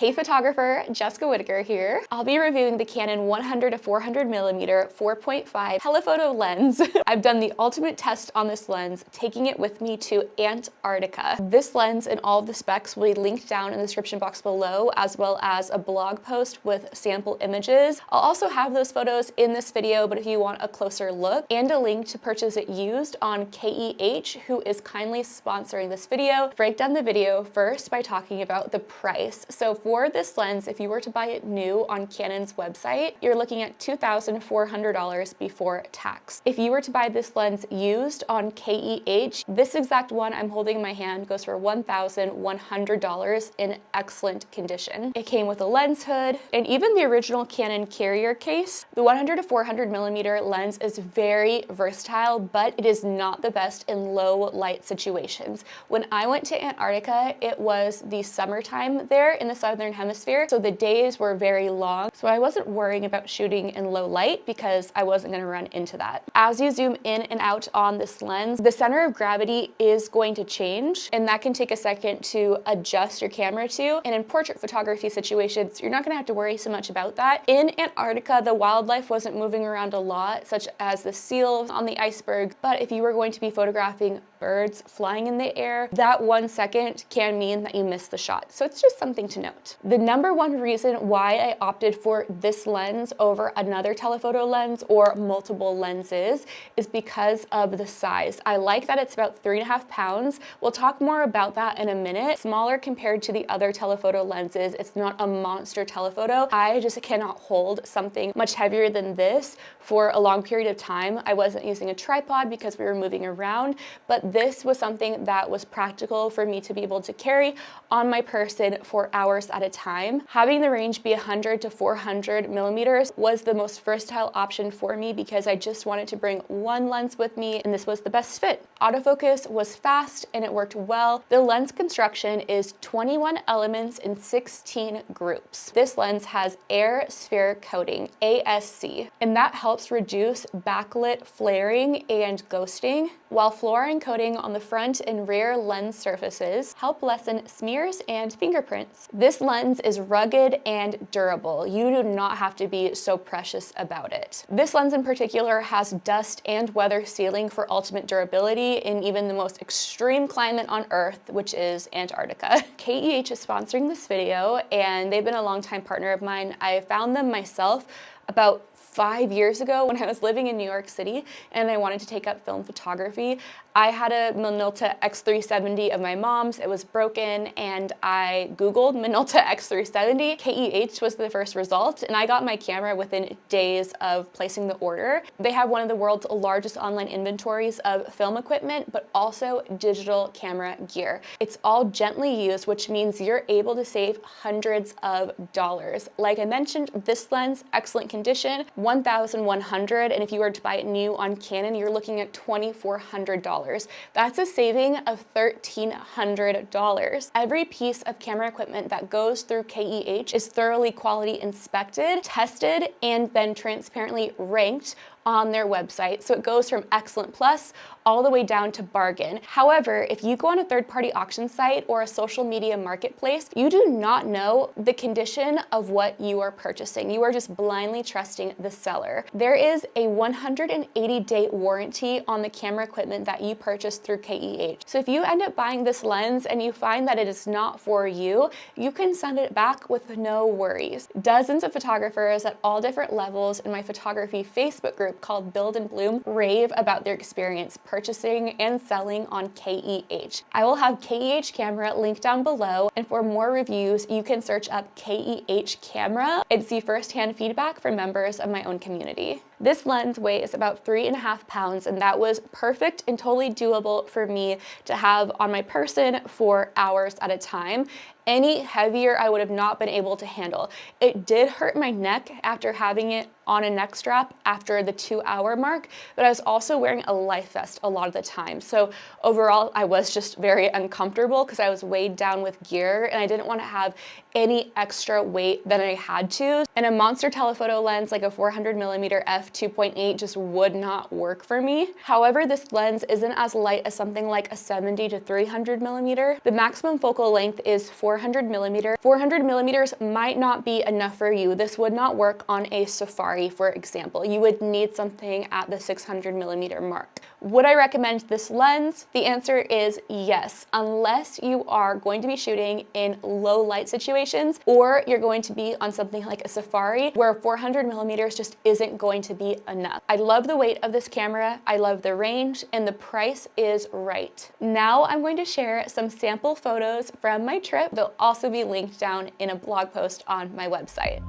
Hey photographer, Jessica Whitaker here. I'll be reviewing the Canon 100 to 400mm 4.5 telephoto lens. I've done the ultimate test on this lens, taking it with me to Antarctica. This lens and all of the specs will be linked down in the description box below, as well as a blog post with sample images. I'll also have those photos in this video, but if you want a closer look, and a link to purchase it used on KEH, who is kindly sponsoring this video. Break down the video first by talking about the price. So for this lens, if you were to buy it new on Canon's website, you're looking at $2,400 before tax. If you were to buy this lens used on KEH, this exact one I'm holding in my hand goes for $1,100 in excellent condition. It came with a lens hood and even the original Canon carrier case. The 100 to 400mm lens is very versatile, but it is not the best in low light situations. When I went to Antarctica, it was the summertime there in the southern hemisphere, so the days were very long, so I wasn't worrying about shooting in low light because I wasn't going to run into that. As you zoom in and out on this lens, the center of gravity is going to change, and that can take a second to adjust your camera to, and in portrait photography situations, you're not going to have to worry so much about that. In Antarctica, the wildlife wasn't moving around a lot, such as the seals on the iceberg, but if you were going to be photographing birds flying in the air, that 1 second can mean that you miss the shot. So it's just something to note. The number one reason why I opted for this lens over another telephoto lens or multiple lenses is because of the size. I like that it's about 3.5 pounds. We'll talk more about that in a minute. Smaller compared to the other telephoto lenses. It's not a monster telephoto. I just cannot hold something much heavier than this for a long period of time. I wasn't using a tripod because we were moving around, but this was something that was practical for me to be able to carry on my person for hours at a time. Having the range be 100 to 400mm was the most versatile option for me because I just wanted to bring one lens with me, and this was the best fit. Autofocus was fast and it worked well. The lens construction is 21 elements in 16 groups. This lens has air sphere coating, ASC, and that helps reduce backlit flaring and ghosting, while fluorine coating on the front and rear lens surfaces help lessen smears and fingerprints. This lens is rugged and durable. You do not have to be so precious about it. This lens in particular has dust and weather sealing for ultimate durability in even the most extreme climate on Earth, which is Antarctica. KEH is sponsoring this video, and they've been a longtime partner of mine. I found them myself about 5 years ago when I was living in New York City and I wanted to take up film photography. I had a Minolta X370 of my mom's. It was broken and I Googled Minolta X370. KEH was the first result and I got my camera within days of placing the order. They have one of the world's largest online inventories of film equipment, but also digital camera gear. It's all gently used, which means you're able to save hundreds of dollars. Like I mentioned, this lens, excellent condition, $1,100, and if you were to buy it new on Canon, you're looking at $2,400. That's a saving of $1,300. Every piece of camera equipment that goes through KEH is thoroughly quality inspected, tested, and then transparently ranked on their website. So it goes from excellent plus all the way down to bargain. However, if you go on a third-party auction site or a social media marketplace, you do not know the condition of what you are purchasing. You are just blindly trusting the seller. There is a 180-day warranty on the camera equipment that you purchase through KEH. So if you end up buying this lens and you find that it is not for you, you can send it back with no worries. Dozens of photographers at all different levels in my photography Facebook group called Build and Bloom rave about their experience purchasing and selling on KEH. I will have KEH Camera linked down below, and for more reviews, you can search up KEH Camera and see firsthand feedback from members of my own community. This lens weighs about 3.5 pounds, and that was perfect and totally doable for me to have on my person for hours at a time. Any heavier I would have not been able to handle. It did hurt my neck after having it on a neck strap after the 2-hour mark, but I was also wearing a life vest a lot of the time. So overall, I was just very uncomfortable because I was weighed down with gear and I didn't want to have any extra weight than I had to. And a monster telephoto lens like a 400mm f f2.8 just would not work for me. However, this lens isn't as light as something like a 70 to 300 millimeter. The maximum focal length is 400 millimeter. 400 millimeters might not be enough for you. This would not work on a safari, for example. You would need something at the 600 millimeter mark. Would I recommend this lens? The answer is yes, unless you are going to be shooting in low light situations, or you're going to be on something like a safari where 400 millimeters just isn't going to be enough. I love the weight of this camera, I love the range, and the price is right. Now I'm going to share some sample photos from my trip. They'll also be linked down in a blog post on my website.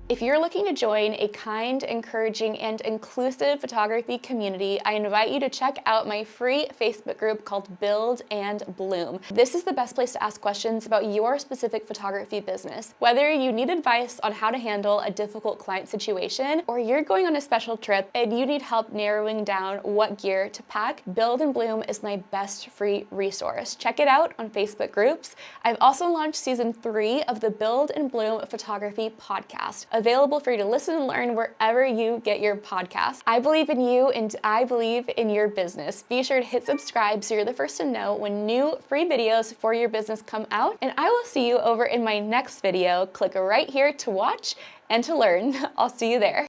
If you're looking to join a kind, encouraging, and inclusive photography community, I invite you to check out my free Facebook group called Build and Bloom. This is the best place to ask questions about your specific photography business. Whether you need advice on how to handle a difficult client situation, or you're going on a special trip and you need help narrowing down what gear to pack, Build and Bloom is my best free resource. Check it out on Facebook groups. I've also launched season 3 of the Build and Bloom Photography podcast, available for you to listen and learn wherever you get your podcasts. I believe in you and I believe in your business. Be sure to hit subscribe so you're the first to know when new free videos for your business come out, and I will see you over in my next video. Click right here to watch and to learn. I'll see you there.